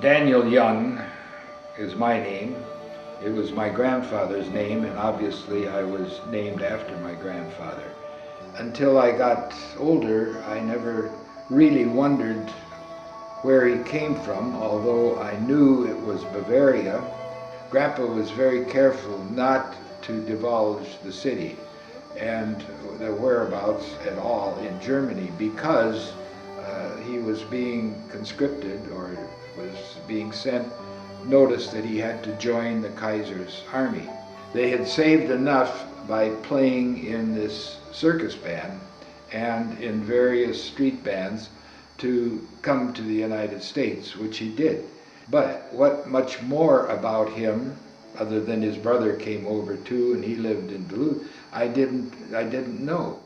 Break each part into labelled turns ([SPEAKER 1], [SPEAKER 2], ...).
[SPEAKER 1] Daniel Young is my name. It was my grandfather's name, and obviously I was named after my grandfather. Until I got older, I never really wondered where he came from, although I knew it was Bavaria. Grandpa was very careful not to divulge the city and the whereabouts at all in Germany, because he was being conscripted, or was being sent notice that he had to join the Kaiser's army. They had saved enough by playing in this circus band and in various street bands to come to the United States, which he did. But what much more about him, other than his brother came over too and he lived in Duluth, I didn't know.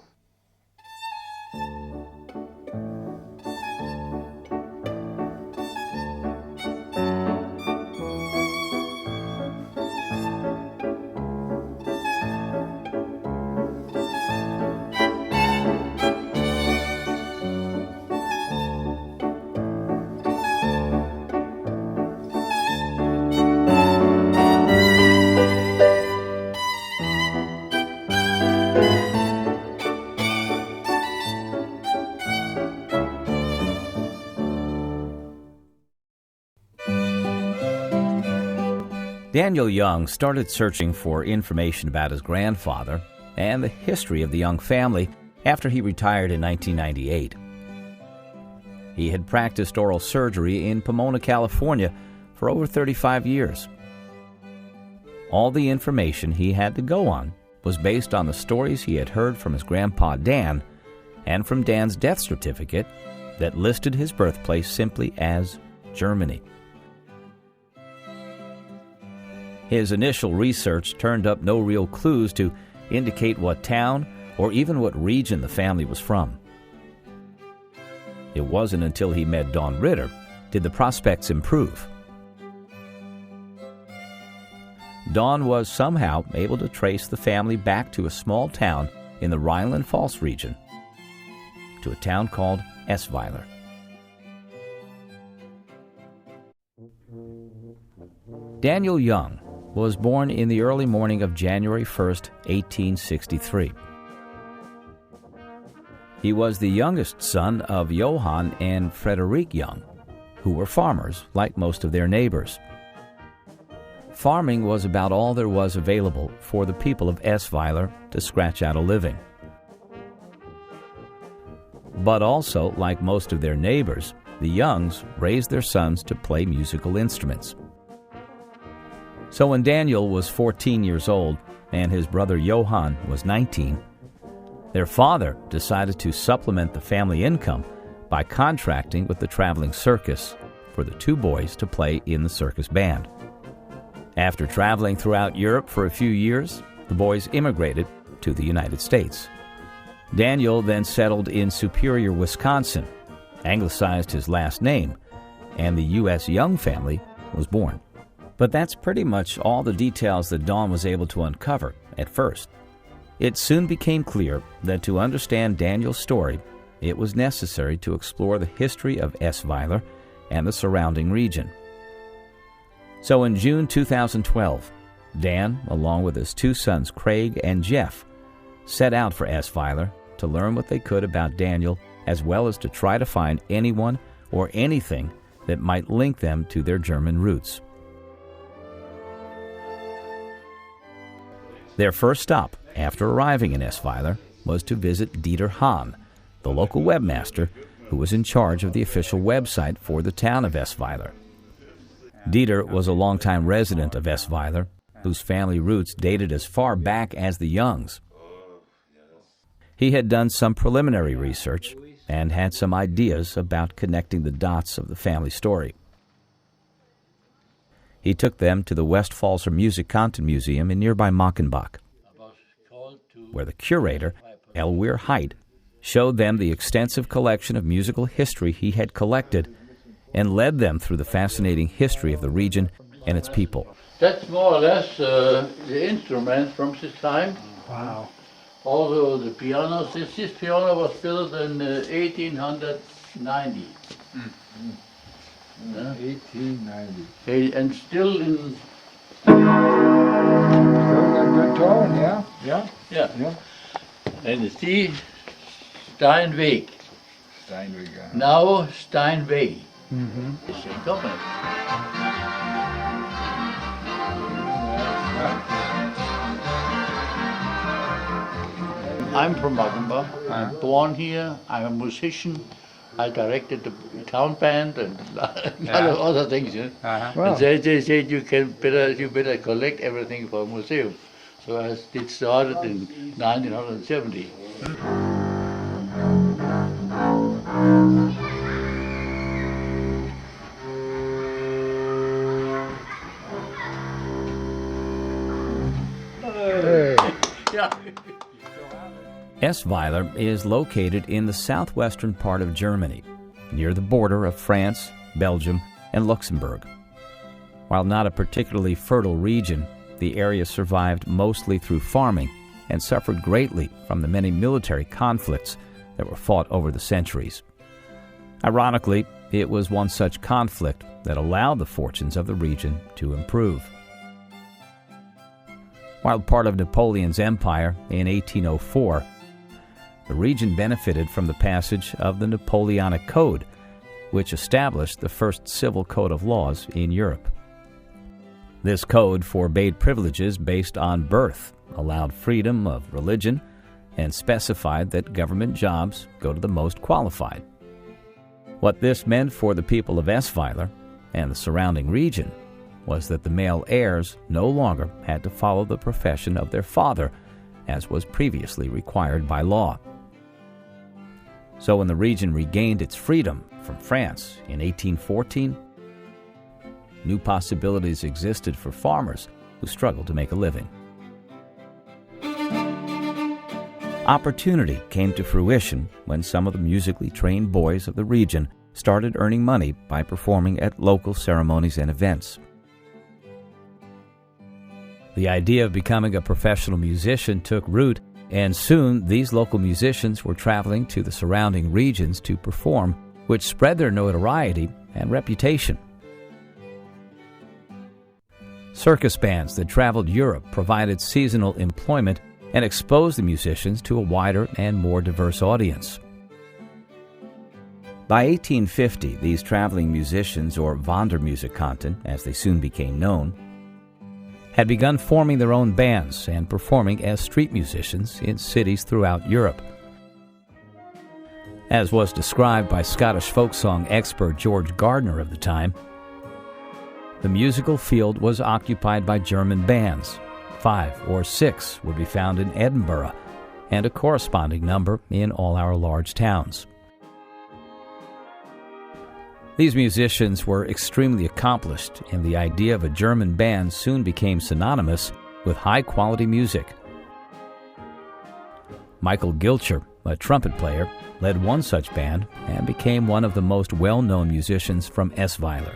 [SPEAKER 2] Daniel Young started searching for information about his grandfather and the history of the Young family after he retired in 1998. He had practiced oral surgery in Pomona, California for over 35 years. All the information he had to go on was based on the stories he had heard from his grandpa Dan and from Dan's death certificate that listed his birthplace simply as Germany. His initial research turned up no real clues to indicate what town or even what region the family was from. It wasn't until he met Dawn Ritter did the prospects improve. Dawn was somehow able to trace the family back to a small town in the Rhineland Pfalz region, to a town called Essweiler. Daniel Young was born in the early morning of January 1st, 1863. He was the youngest son of Johann and Frederick Young, who were farmers like most of their neighbors. Farming was about all there was available for the people of Essweiler to scratch out a living. But also, like most of their neighbors, the Youngs raised their sons to play musical instruments. So when Daniel was 14 years old and his brother Johann was 19, their father decided to supplement the family income by contracting with the traveling circus for the two boys to play in the circus band. After traveling throughout Europe for a few years, the boys immigrated to the United States. Daniel then settled in Superior, Wisconsin, anglicized his last name, and the U.S. Young family was born. But that's pretty much all the details that Dawn was able to uncover at first. It soon became clear that to understand Daniel's story, it was necessary to explore the history of Essweiler and the surrounding region. So in June 2012, Dan, along with his two sons Craig and Jeff, set out for Essweiler to learn what they could about Daniel, as well as to try to find anyone or anything that might link them to their German roots. Their first stop after arriving in Essweiler was to visit Dieter Hahn, the local webmaster who was in charge of the official website for the town of Essweiler. Dieter was a longtime resident of Essweiler, whose family roots dated as far back as the Youngs. He had done some preliminary research and had some ideas about connecting the dots of the family story. He took them to the Wandermusikanten Museum in nearby Mackenbach, where the curator, Elweir Heidt, showed them the extensive collection of musical history he had collected and led them through the fascinating history of the region and its people.
[SPEAKER 3] That's more or less the instruments from this time.
[SPEAKER 1] Wow.
[SPEAKER 3] Also the pianos. This piano was built in 1890. Yeah.
[SPEAKER 1] 1890.
[SPEAKER 3] And still in,
[SPEAKER 1] Still got good tone, yeah? Yeah?
[SPEAKER 3] yeah.
[SPEAKER 1] Yeah.
[SPEAKER 3] And see, Steinweg.
[SPEAKER 1] Steinweg.
[SPEAKER 3] Now Steinweg.
[SPEAKER 1] Mm-hmm.
[SPEAKER 3] It's a company. I'm from Mackenbach. I'm born here. I'm a musician. I directed the town band and a lot of other things. You know?
[SPEAKER 1] Well,
[SPEAKER 3] And they said you better collect everything for a museum. So it started in 1970.
[SPEAKER 1] hey.
[SPEAKER 3] Yeah.
[SPEAKER 2] Essweiler is located in the southwestern part of Germany, near the border of France, Belgium, and Luxembourg. While not a particularly fertile region, the area survived mostly through farming and suffered greatly from the many military conflicts that were fought over the centuries. Ironically, it was one such conflict that allowed the fortunes of the region to improve. While part of Napoleon's empire in 1804, the region benefited from the passage of the Napoleonic Code, which established the first civil code of laws in Europe. This code forbade privileges based on birth, allowed freedom of religion, and specified that government jobs go to the most qualified. What this meant for the people of Essweiler and the surrounding region was that the male heirs no longer had to follow the profession of their father, as was previously required by law. So when the region regained its freedom from France in 1814, new possibilities existed for farmers who struggled to make a living. Opportunity came to fruition when some of the musically trained boys of the region started earning money by performing at local ceremonies and events. The idea of becoming a professional musician took root, and soon these local musicians were traveling to the surrounding regions to perform, which spread their notoriety and reputation. Circus bands that traveled Europe provided seasonal employment and exposed the musicians to a wider and more diverse audience. By 1850, these traveling musicians, or Wandermusikanten, as they soon became known, had begun forming their own bands and performing as street musicians in cities throughout Europe. As was described by Scottish folk song expert George Gardner of the time, the musical field was occupied by German bands. 5 or 6 would be found in Edinburgh, and a corresponding number in all our large towns. These musicians were extremely accomplished, and the idea of a German band soon became synonymous with high-quality music. Michael Gilcher, a trumpet player, led one such band and became one of the most well-known musicians from Essweiler.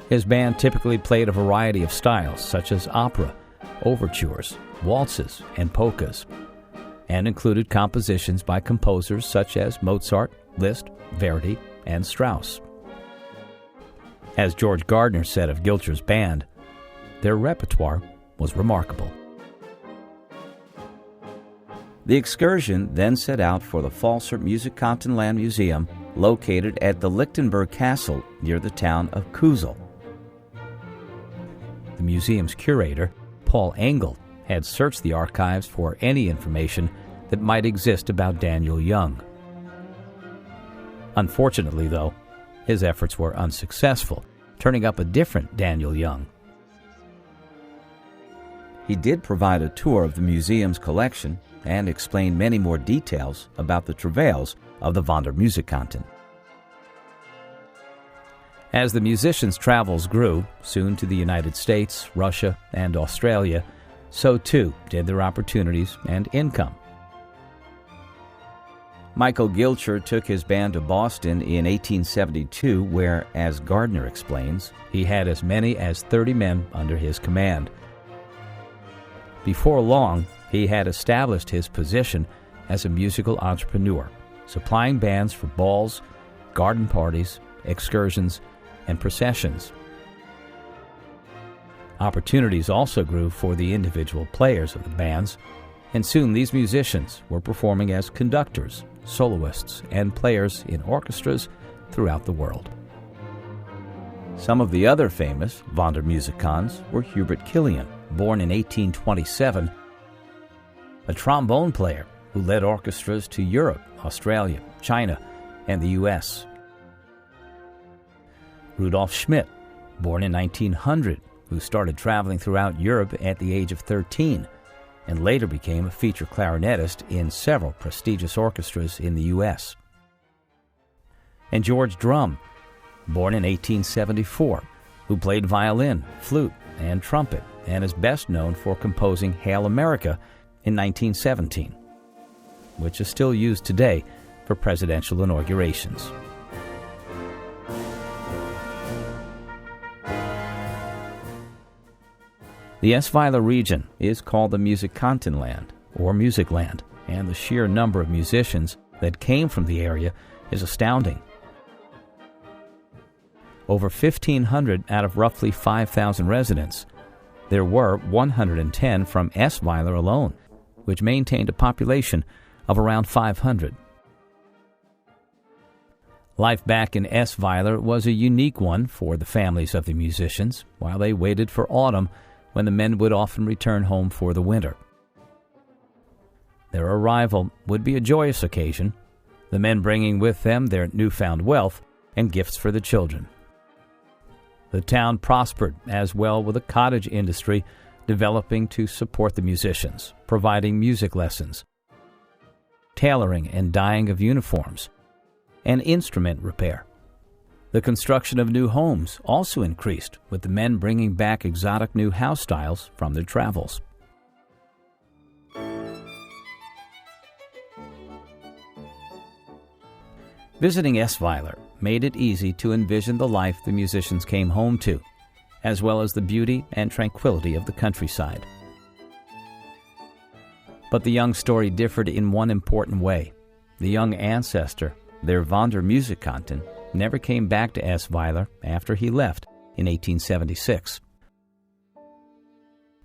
[SPEAKER 2] His band typically played a variety of styles, such as opera, overtures, waltzes, and polkas, and included compositions by composers such as Mozart, Liszt, Verdi, and Strauss. As George Gardner said of Gilcher's band, their repertoire was remarkable. The excursion then set out for the Pfalzer Musikantenland Museum, located at the Lichtenberg Castle near the town of Kusel. The museum's curator, Paul Engel, had searched the archives for any information that might exist about Daniel Young. Unfortunately, though, his efforts were unsuccessful, turning up a different Daniel Young. He did provide a tour of the museum's collection and explained many more details about the travails of the Wandermusikanten. As the musicians' travels grew, soon to the United States, Russia, and Australia, so too did their opportunities and income. Michael Gilcher took his band to Boston in 1872, where, as Gardner explains, he had as many as 30 men under his command. Before long, he had established his position as a musical entrepreneur, supplying bands for balls, garden parties, excursions, and processions. Opportunities also grew for the individual players of the bands, and soon these musicians were performing as conductors, soloists, and players in orchestras throughout the world. Some of the other famous Wandermusikants were Hubert Killian, born in 1827, a trombone player who led orchestras to Europe, Australia, China, and the U.S. Rudolf Schmidt, born in 1900, who started traveling throughout Europe at the age of 13 and later became a feature clarinetist in several prestigious orchestras in the U.S. And George Drum, born in 1874, who played violin, flute, and trumpet, and is best known for composing Hail America in 1917, which is still used today for presidential inaugurations. The Esweiler region is called the Musikantenland, or Music Land, and the sheer number of musicians that came from the area is astounding. Over 1,500 out of roughly 5,000 residents. There were 110 from Esweiler alone, which maintained a population of around 500. Life back in Esweiler was a unique one for the families of the musicians, while they waited for autumn when the men would often return home for the winter. Their arrival would be a joyous occasion, the men bringing with them their newfound wealth and gifts for the children. The town prospered as well, with a cottage industry developing to support the musicians, providing music lessons, tailoring and dyeing of uniforms, and instrument repair. The construction of new homes also increased, with the men bringing back exotic new house styles from their travels. Visiting Esweiler made it easy to envision the life the musicians came home to, as well as the beauty and tranquility of the countryside. But the young story differed in one important way. The young ancestor, their Wandermusikanten, never came back to Esweiler after he left in 1876.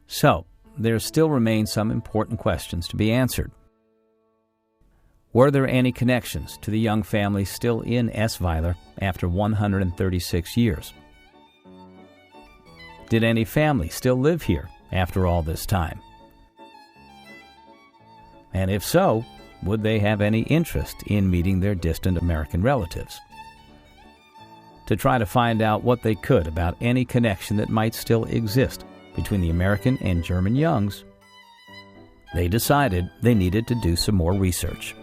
[SPEAKER 2] So, there still remain some important questions to be answered. Were there any connections to the young family still in Esweiler after 136 years? Did any family still live here after all this time? And if so, would they have any interest in meeting their distant American relatives? To try to find out what they could about any connection that might still exist between the American and German Youngs, they decided they needed to do some more research.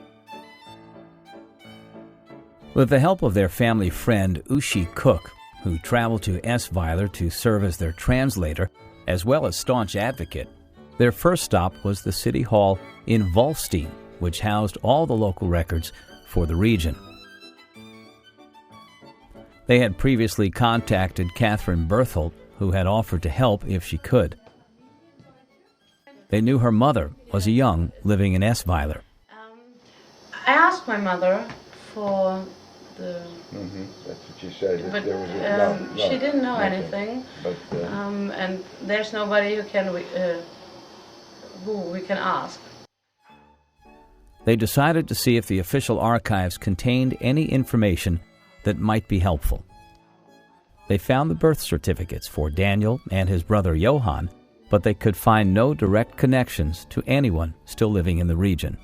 [SPEAKER 2] With the help of their family friend Uschi Cook, who traveled to Esweiler to serve as their translator as well as staunch advocate, their first stop was the city hall in Wolfstein, which housed all the local records for the region. They had previously contacted Catherine Berthold, who had offered to help if she could. They knew her mother was a young living in Esweiler.
[SPEAKER 4] I asked my mother for the...
[SPEAKER 1] That's what she said.
[SPEAKER 4] But
[SPEAKER 1] There was
[SPEAKER 4] she didn't know
[SPEAKER 1] nothing.
[SPEAKER 4] anything,
[SPEAKER 1] But,
[SPEAKER 4] and there's nobody who we can ask.
[SPEAKER 2] They decided to see if the official archives contained any information that might be helpful. They found the birth certificates for Daniel and his brother Johann, but they could find no direct connections to anyone still living in the region.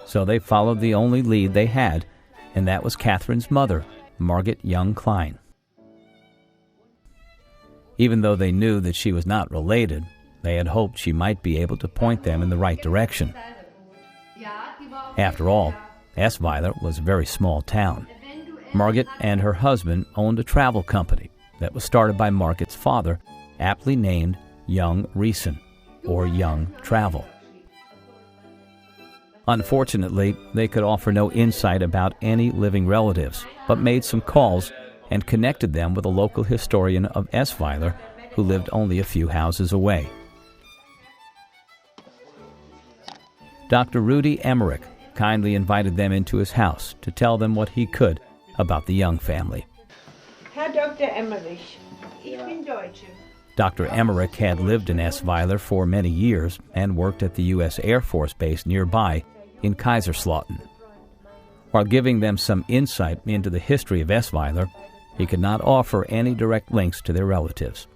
[SPEAKER 2] So they followed the only lead they had, and that was Catherine's mother, Margit Young Klein. Even though they knew that she was not related, they had hoped she might be able to point them in the right direction. After all, Esweiler was a very small town. Margit and her husband owned a travel company that was started by Margit's father, aptly named Young Riesen, or Young Travel. Unfortunately, they could offer no insight about any living relatives, but made some calls and connected them with a local historian of Esweiler who lived only a few houses away. Dr. Rudy Emmerich kindly invited them into his house to tell them what he could about the Young family.
[SPEAKER 5] Herr Dr. Emmerich, ich bin Deutsche.
[SPEAKER 2] Dr. Emmerich had lived in Esweiler for many years and worked at the U.S. Air Force Base nearby in Kaiserslautern. While giving them some insight into the history of Esweiler, he could not offer any direct links to their relatives.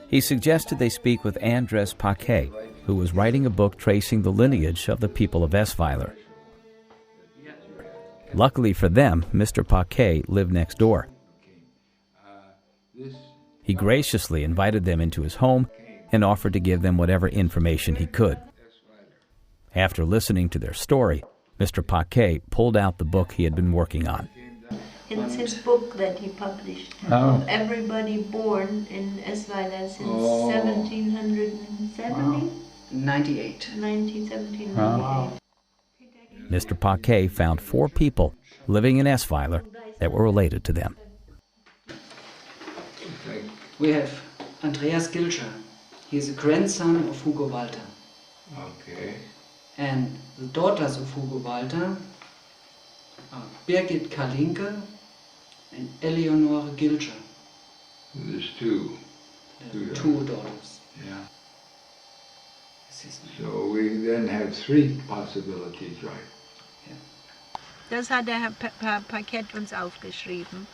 [SPEAKER 2] He suggested they speak with Andres Paquet, who was writing a book tracing the lineage of the people of Esweiler. Luckily for them, Mr. Paquet lived next door. He graciously invited them into his home and offered to give them whatever information he could. After listening to their story, Mr. Paquet pulled out the book he had been working on.
[SPEAKER 5] It's his book that he published of everybody born in Esweiler since 1770?
[SPEAKER 6] 98.
[SPEAKER 5] 1798.
[SPEAKER 2] Mr. Paquet found 4 people living in Esweiler that were related to them.
[SPEAKER 6] We have Andreas Gilcher. He is a grandson of Hugo Walter.
[SPEAKER 1] Okay.
[SPEAKER 6] And the daughters of Hugo Walter are Birgit Kalinke and Eleonore Gilcher.
[SPEAKER 1] There's 2.
[SPEAKER 6] There are 2 daughters.
[SPEAKER 1] Yeah.
[SPEAKER 6] This is
[SPEAKER 1] So we then have 3 possibilities, right?
[SPEAKER 5] Das hat der Herr Paquet uns aufgeschrieben.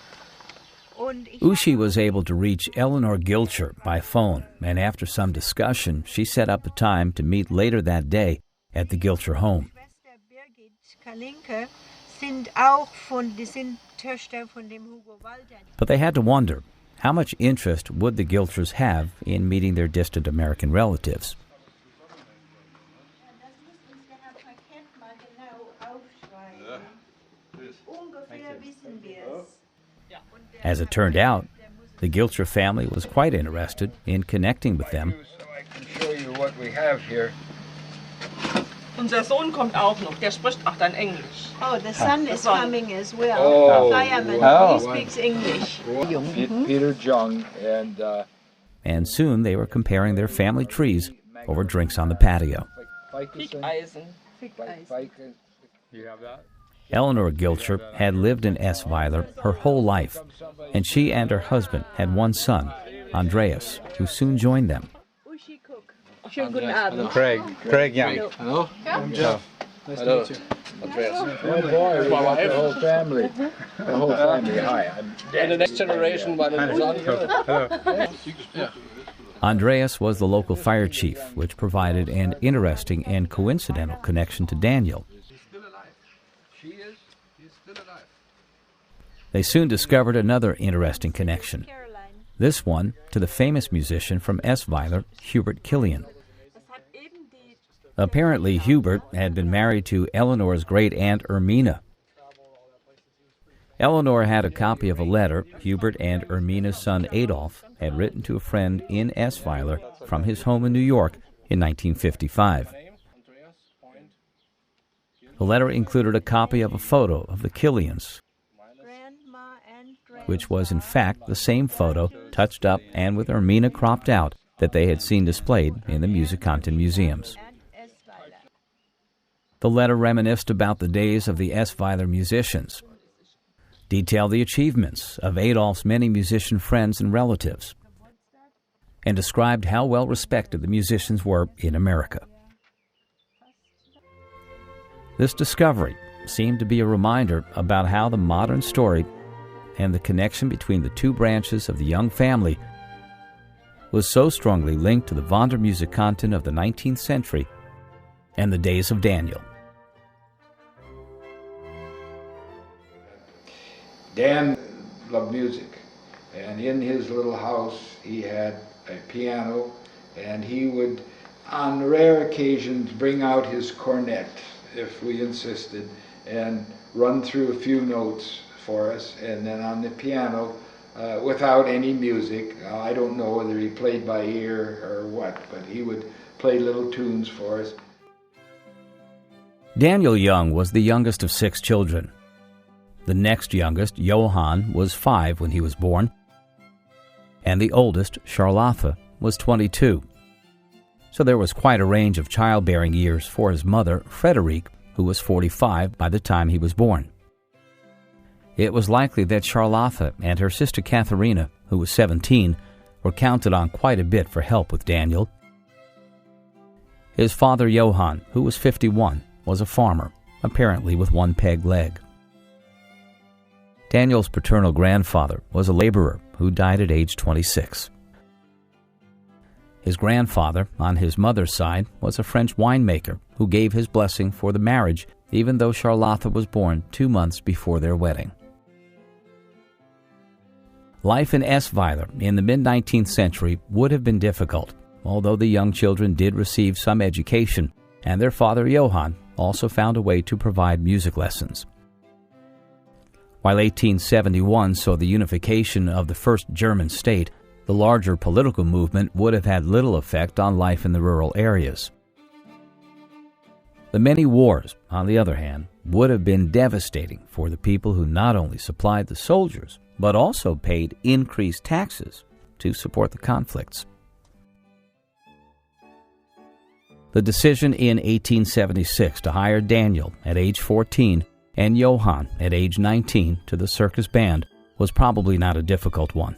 [SPEAKER 2] Uschi was able to reach Eleanor Gilcher by phone, and after some discussion, she set up a time to meet later that day at the Gilcher home.
[SPEAKER 5] Schwester Birgit Kalinke sind auch die sind Töchter von dem Hugo Walter.
[SPEAKER 2] But they had to wonder, how much interest would the Gilchers have in meeting their distant American relatives?
[SPEAKER 5] Das muss uns der Herr Paquet mal genau aufschreiben. Ungefähr wissen wir es.
[SPEAKER 2] As it turned out, the Gilcher family was quite interested in connecting with them.
[SPEAKER 1] So I can show you what we have here.
[SPEAKER 7] Unser Sohn kommt auch noch, der spricht auch dann Englisch.
[SPEAKER 5] Oh, the son is
[SPEAKER 7] son.
[SPEAKER 5] coming as well.
[SPEAKER 1] Oh,
[SPEAKER 5] Fireman,
[SPEAKER 1] wow.
[SPEAKER 5] he speaks English.
[SPEAKER 1] Peter Jung
[SPEAKER 2] And soon they were comparing their family trees over drinks on the patio.
[SPEAKER 7] Eisen.
[SPEAKER 1] You have that?
[SPEAKER 2] Eleanor Gilcher had lived in Esweiler her whole life, and she and her husband had one son, Andreas, who soon joined them.
[SPEAKER 5] Schönen guten Abend.
[SPEAKER 8] Craig Young.
[SPEAKER 6] Hello?
[SPEAKER 8] I'm Jeff. Nice to meet you.
[SPEAKER 6] Andreas.
[SPEAKER 1] Oh boy, we got the whole family. The whole family. Hi.
[SPEAKER 6] And the next generation, my son.
[SPEAKER 2] Andreas was the local fire chief, which provided an interesting and coincidental connection to Daniel. They soon discovered another interesting connection, this one to the famous musician from Esweiler, Hubert Killian. Apparently, Hubert had been married to Eleanor's great-aunt Ermina. Eleanor had a copy of a letter Hubert and Ermina's son Adolf had written to a friend in Esweiler from his home in New York in 1955. The letter included a copy of a photo of the Killians, which was in fact the same photo, touched up and with Ermina cropped out, that they had seen displayed in the Musikanten museums. The letter reminisced about the days of the Esweiler musicians, detailed the achievements of Adolf's many musician friends and relatives, and described how well respected the musicians were in America. This discovery seemed to be a reminder about how the modern story and the connection between the 2 branches of the Young family was so strongly linked to the Wandermusikanten of the 19th century and the days of Daniel.
[SPEAKER 1] Dan loved music, and in his little house he had a piano, and he would, on rare occasions, bring out his cornet, if we insisted, and run through a few notes for us, and then on the piano, without any music. I don't know whether he played by ear or what, but he would play little tunes for us.
[SPEAKER 2] Daniel Young was the youngest of 6 children. The next youngest, Johann, was 5 when he was born, and the oldest, Charlotte, was 22. so there was quite a range of childbearing years for his mother, Frederique, who was 45 by the time he was born. It was likely that Charlotte and her sister Katharina, who was 17, were counted on quite a bit for help with Daniel. His father, Johann, who was 51, was a farmer, apparently with one peg leg. Daniel's paternal grandfather was a laborer who died at age 26. His grandfather, on his mother's side, was a French winemaker who gave his blessing for the marriage, even though Charlotte was born 2 months before their wedding. Life in Essweiler in the mid-19th century would have been difficult, although the young children did receive some education, and their father Johann also found a way to provide music lessons. While 1871 saw the unification of the first German state, the larger political movement would have had little effect on life in the rural areas. The many wars, on the other hand, would have been devastating for the people who not only supplied the soldiers, but also paid increased taxes to support the conflicts. The decision in 1876 to hire Daniel at age 14 and Johann at age 19 to the circus band was probably not a difficult one.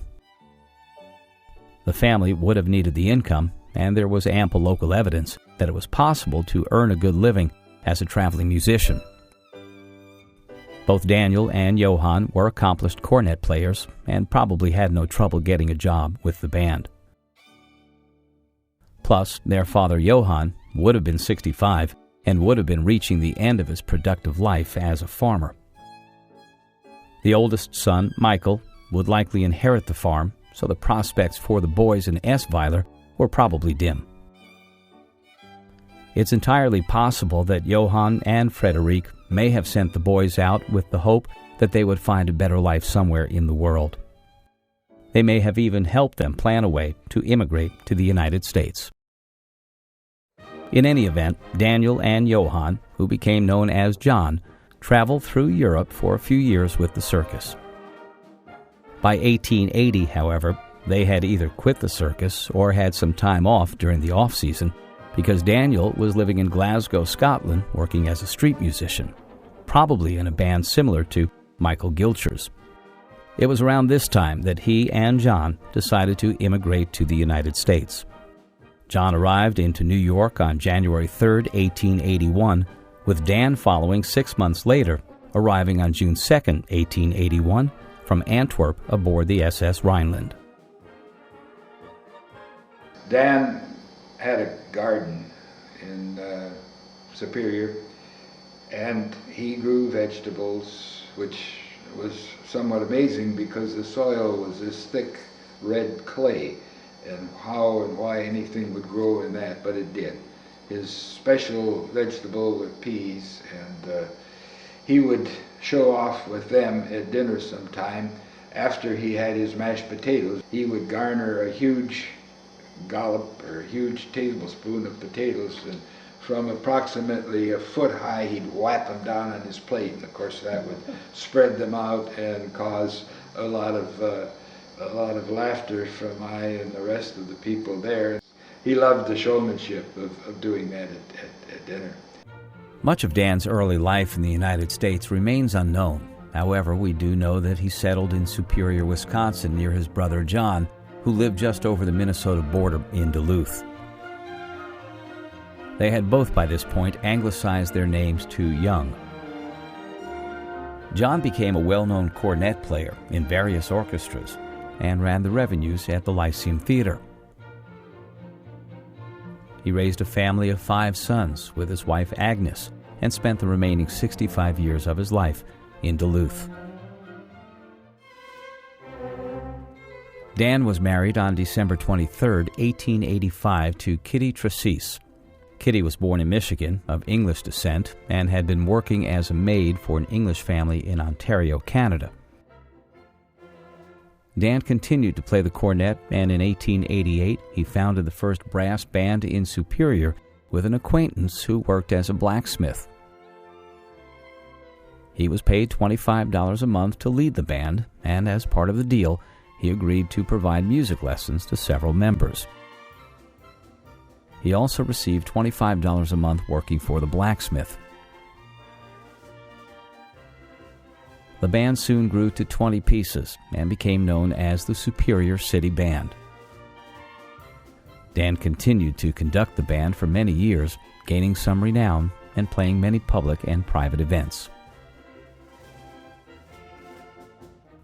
[SPEAKER 2] The family would have needed the income, and there was ample local evidence that it was possible to earn a good living as a traveling musician. Both Daniel and Johann were accomplished cornet players and probably had no trouble getting a job with the band. Plus, their father Johann would have been 65 and would have been reaching the end of his productive life as a farmer. The oldest son, Michael, would likely inherit the farm, so the prospects for the boys in Essweiler were probably dim. It's entirely possible that Johann and Frederique may have sent the boys out with the hope that they would find a better life somewhere in the world. They may have even helped them plan a way to immigrate to the United States. In any event, Daniel and Johann, who became known as John, traveled through Europe for a few years with the circus. By 1880, however, they had either quit the circus or had some time off during the off-season because Daniel was living in Glasgow, Scotland, working as a street musician, probably in a band similar to Michael Gilcher's. It was around this time that he and John decided to immigrate to the United States. John arrived into New York on January 3, 1881, with Dan following 6 months later, arriving on June 2, 1881, from Antwerp aboard the SS Rhineland.
[SPEAKER 1] Dan had a garden in Superior, and he grew vegetables, which was somewhat amazing because the soil was this thick red clay, and how and why anything would grow in that, but it did. His special vegetable were peas, and he would show off with them at dinner sometime. After he had his mashed potatoes, he would garner a huge dollop or a huge tablespoon of potatoes, and from approximately a foot high he'd whap them down on his plate, and of course that would spread them out and cause a lot of laughter from I and the rest of the people there. He loved the showmanship of doing that at dinner.
[SPEAKER 2] Much of Dan's early life in the United States remains unknown. However, we do know that he settled in Superior, Wisconsin near his brother John, who lived just over the Minnesota border in Duluth. They had both by this point anglicized their names to Young. John became a well-known cornet player in various orchestras and ran the revenues at the Lyceum Theater. He raised a family of 5 sons with his wife Agnes and spent the remaining 65 years of his life in Duluth. Dan was married on December 23, 1885 to Kitty Tracisse. Kitty was born in Michigan, of English descent, and had been working as a maid for an English family in Ontario, Canada. Dan continued to play the cornet, and in 1888 he founded the first brass band in Superior with an acquaintance who worked as a blacksmith. He was paid $25 a month to lead the band, and as part of the deal, he agreed to provide music lessons to several members. He also received $25 a month working for the blacksmith. The band soon grew to 20 pieces and became known as the Superior City Band. Dan continued to conduct the band for many years, gaining some renown and playing many public and private events.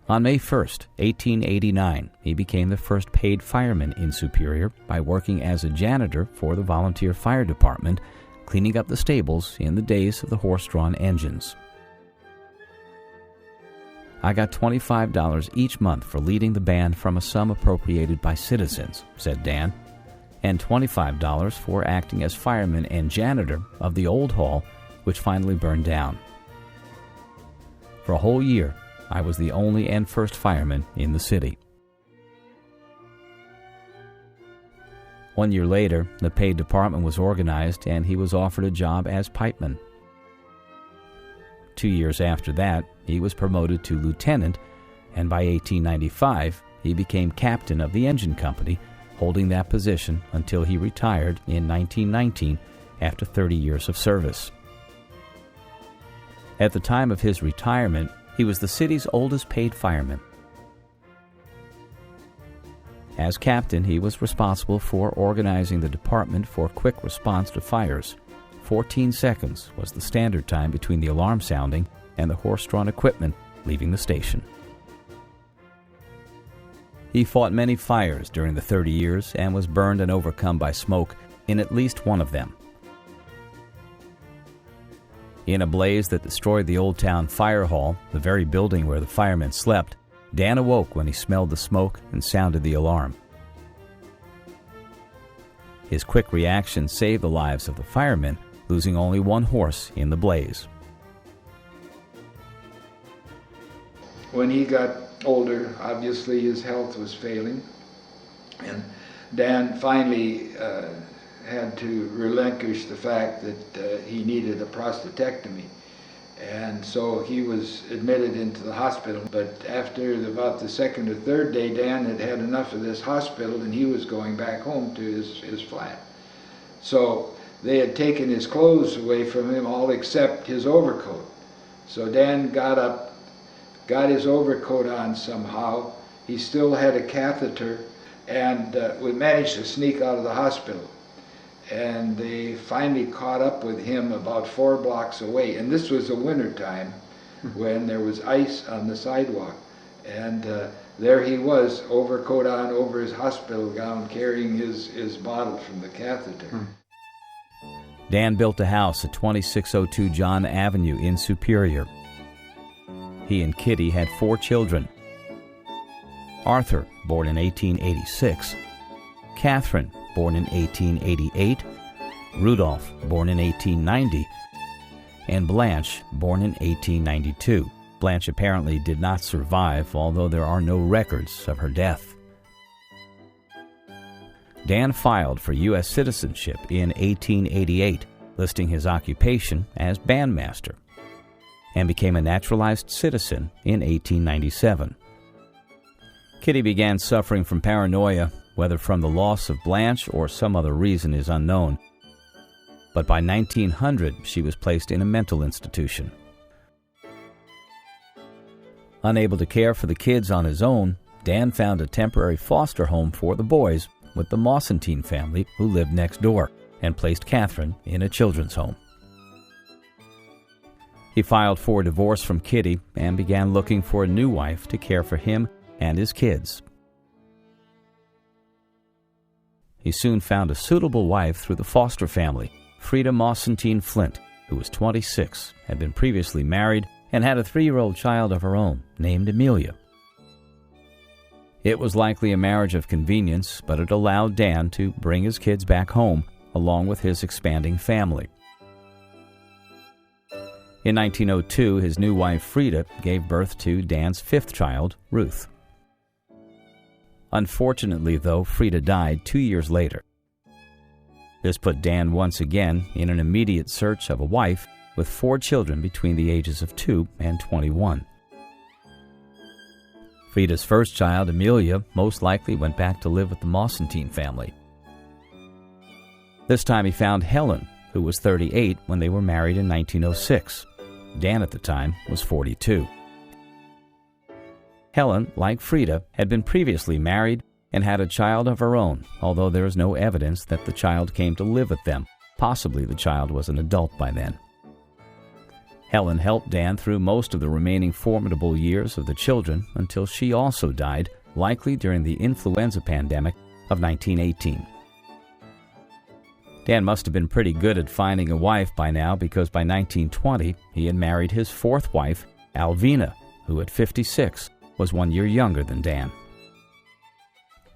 [SPEAKER 2] On May 1st, 1889, he became the first paid fireman in Superior by working as a janitor for the volunteer fire department, cleaning up the stables in the days of the horse-drawn engines. "I got $25 each month for leading the band from a sum appropriated by citizens," said Dan, "and $25 for acting as fireman and janitor of the old hall, which finally burned down. For a whole year, I was the only and first fireman in the city." 1 year later, the paid department was organized and he was offered a job as pipeman. 2 years after that, he was promoted to lieutenant, and by 1895, he became captain of the engine company, holding that position until he retired in 1919 after 30 years of service. At the time of his retirement, he was the city's oldest paid fireman. As captain, he was responsible for organizing the department for quick response to fires. 14 seconds was the standard time between the alarm sounding and the horse-drawn equipment leaving the station. He fought many fires during the 30 years and was burned and overcome by smoke in at least one of them. In a blaze that destroyed the Old Town Fire Hall, the very building where the firemen slept, Dan awoke when he smelled the smoke and sounded the alarm. His quick reaction saved the lives of the firemen, losing only one horse in the blaze.
[SPEAKER 1] When he got older, obviously his health was failing, and Dan finally had to relinquish the fact that he needed a prostatectomy. And so he was admitted into the hospital. But after about the second or third day, Dan had had enough of this hospital and he was going back home to his flat. So they had taken his clothes away from him, all except his overcoat. So Dan got up, got his overcoat on somehow. He still had a catheter, and we managed to sneak out of the hospital. And they finally caught up with him about 4 blocks away. And this was the winter time when there was ice on the sidewalk. And there he was, overcoat on over his hospital gown, carrying his bottle from the catheter.
[SPEAKER 2] Dan built a house at 2602 John Avenue in Superior. He and Kitty had 4 children. Arthur, born in 1886, Catherine, born in 1888, Rudolph, born in 1890, and Blanche, born in 1892. Blanche apparently did not survive, although there are no records of her death. Dan filed for U.S. citizenship in 1888, listing his occupation as bandmaster, and became a naturalized citizen in 1897. Kitty began suffering from paranoia, whether from the loss of Blanche or some other reason is unknown. But by 1900, she was placed in a mental institution. Unable to care for the kids on his own, Dan found a temporary foster home for the boys with the Mosentine family who lived next door, and placed Catherine in a children's home. He filed for divorce from Kitty and began looking for a new wife to care for him and his kids. He soon found a suitable wife through the foster family, Frida Mosentine Flint, who was 26, had been previously married, and had a 3-year-old child of her own, named Amelia. It was likely a marriage of convenience, but it allowed Dan to bring his kids back home, along with his expanding family. In 1902, his new wife Frida gave birth to Dan's 5th child, Ruth. Unfortunately, though, Frida died 2 years later. This put Dan once again in an immediate search of a wife with 4 children between the ages of 2 and 21. Frida's first child, Amelia, most likely went back to live with the Mosentine family. This time he found Helen, who was 38 when they were married in 1906. Dan at the time was 42. Helen, like Frida, had been previously married and had a child of her own, although there is no evidence that the child came to live with them. Possibly the child was an adult by then. Helen helped Dan through most of the remaining formidable years of the children until she also died, likely during the influenza pandemic of 1918. Dan must have been pretty good at finding a wife by now, because by 1920 he had married his fourth wife, Alvina, who at 56 was 1 year younger than Dan.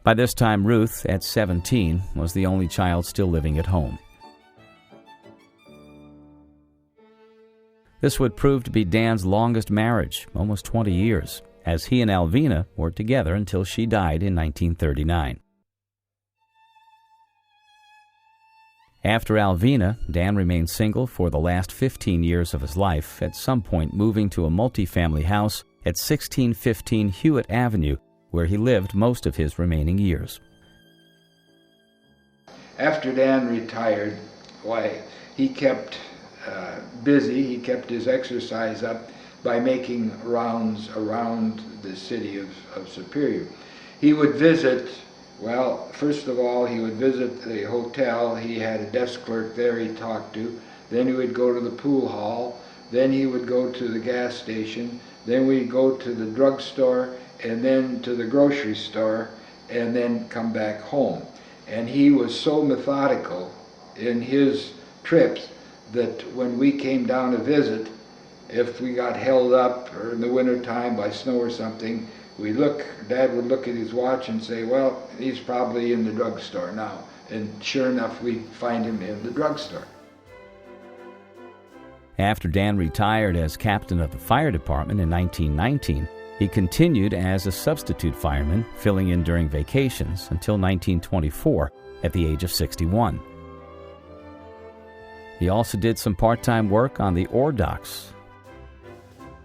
[SPEAKER 2] By this time, Ruth, at 17, was the only child still living at home. This would prove to be Dan's longest marriage, almost 20 years, as he and Alvina were together until she died in 1939. After Alvina, Dan remained single for the last 15 years of his life, at some point moving to a multifamily house at 1615 Hewitt Avenue, where he lived most of his remaining years.
[SPEAKER 1] After Dan retired, he kept busy. He kept his exercise up by making rounds around the city of Superior. He would visit, well, first of all, he would visit the hotel. He had a desk clerk there he talked to. Then he would go to the pool hall. Then he would go to the gas station. Then we'd go to the drugstore, and then to the grocery store, and then come back home. And he was so methodical in his trips that when we came down to visit, if we got held up or in the wintertime by snow or something, Dad would look at his watch and say, well, he's probably in the drugstore now. And sure enough, we'd find him in the drugstore.
[SPEAKER 2] After Dan retired as captain of the fire department in 1919, he continued as a substitute fireman, filling in during vacations until 1924 at the age of 61. He also did some part-time work on the ore docks.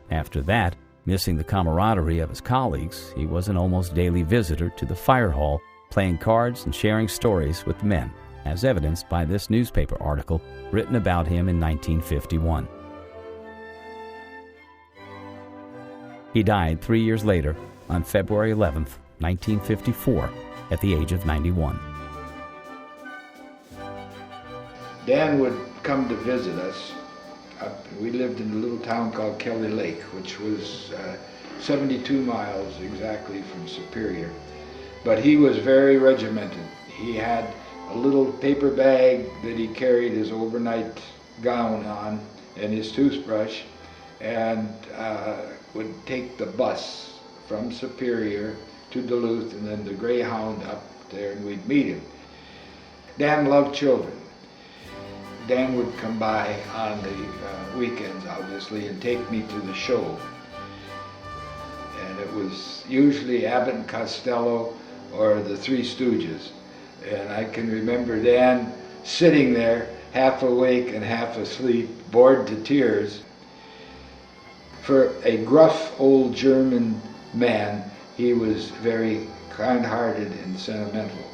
[SPEAKER 2] After that, missing the camaraderie of his colleagues, he was an almost daily visitor to the fire hall, playing cards and sharing stories with the men, as evidenced by this newspaper article written about him in 1951. He died 3 years later, on February 11th, 1954, at the age of 91.
[SPEAKER 1] Dan would come to visit us. We lived in a little town called Kelly Lake, which was 72 miles exactly from Superior. But he was very regimented. He had a little paper bag that he carried his overnight gown on and his toothbrush, and would take the bus from Superior to Duluth and then the Greyhound up there, and we'd meet him. Dan loved children. Dan would come by on the weekends, obviously, and take me to the show. And it was usually Abbott and Costello or the Three Stooges. And I can remember Dan sitting there, half awake and half asleep, bored to tears. For a gruff old German man, he was very kind-hearted and sentimental.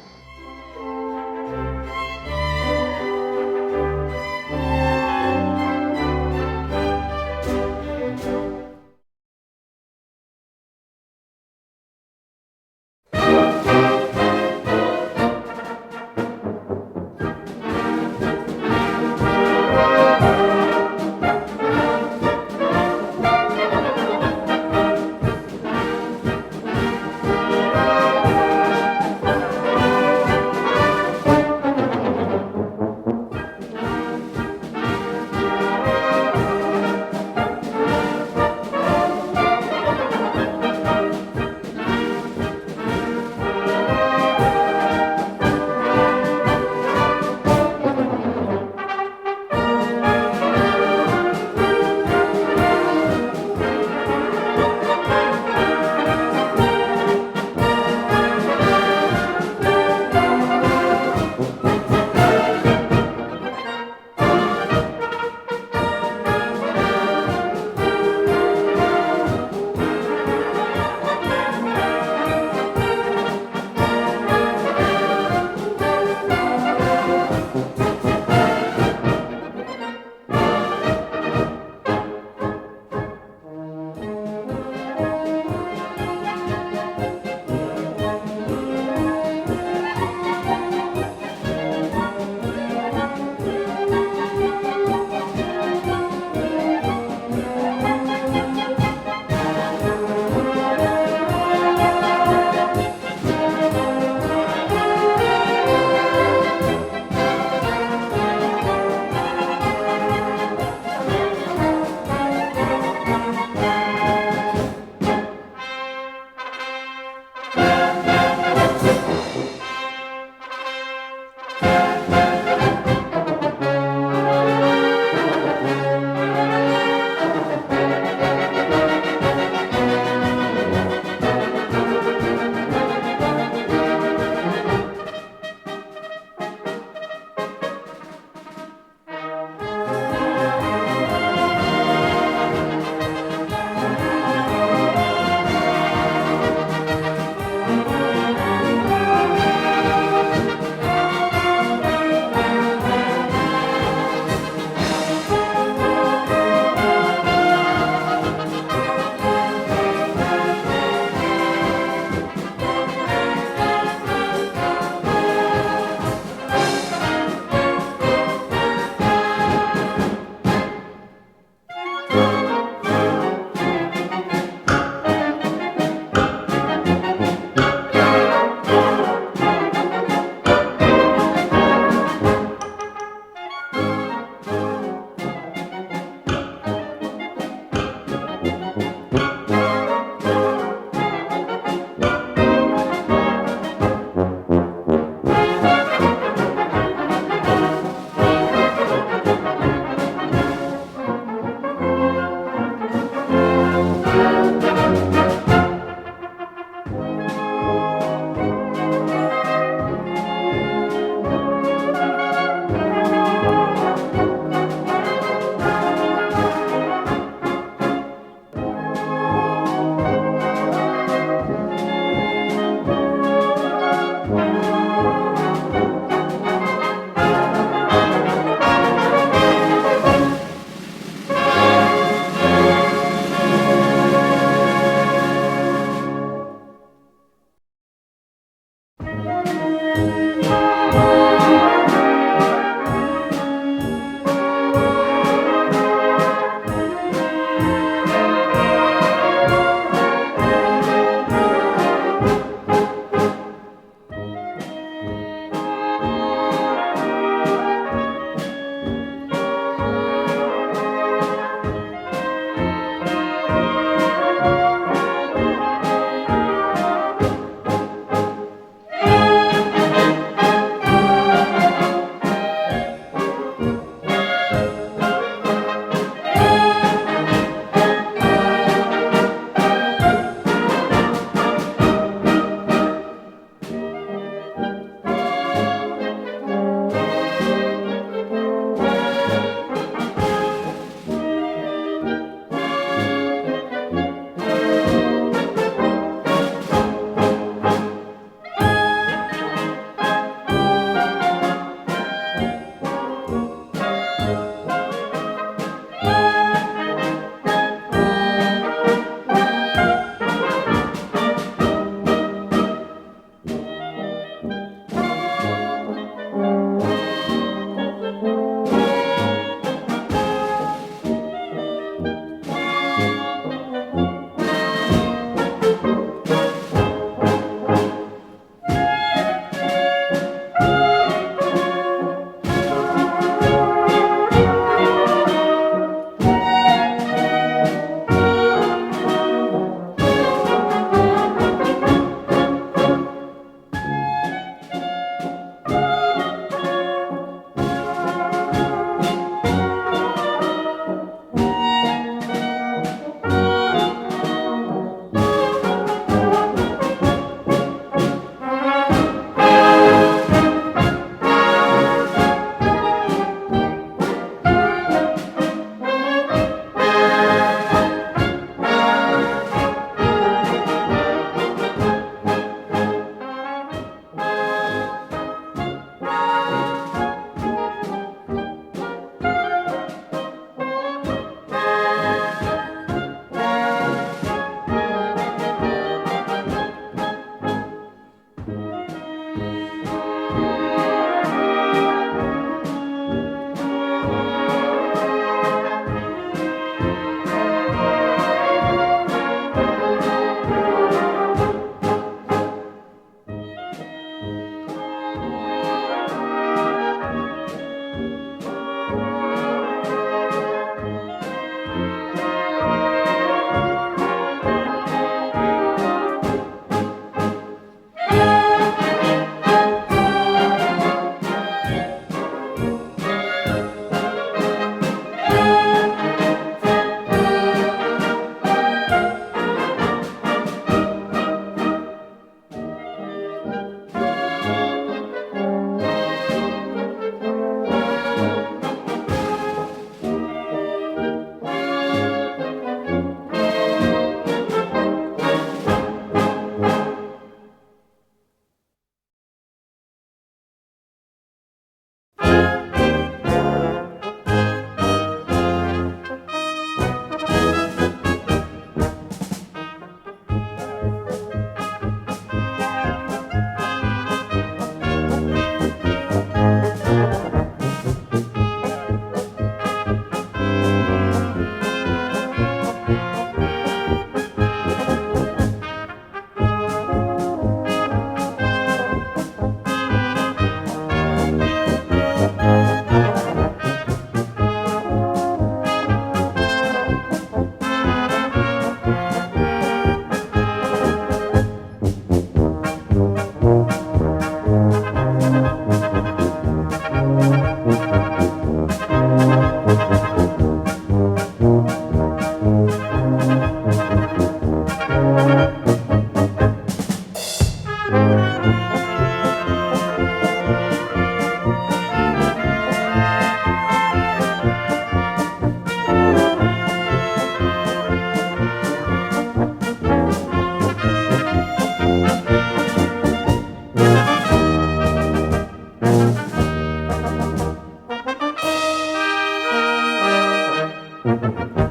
[SPEAKER 9] Tschüss.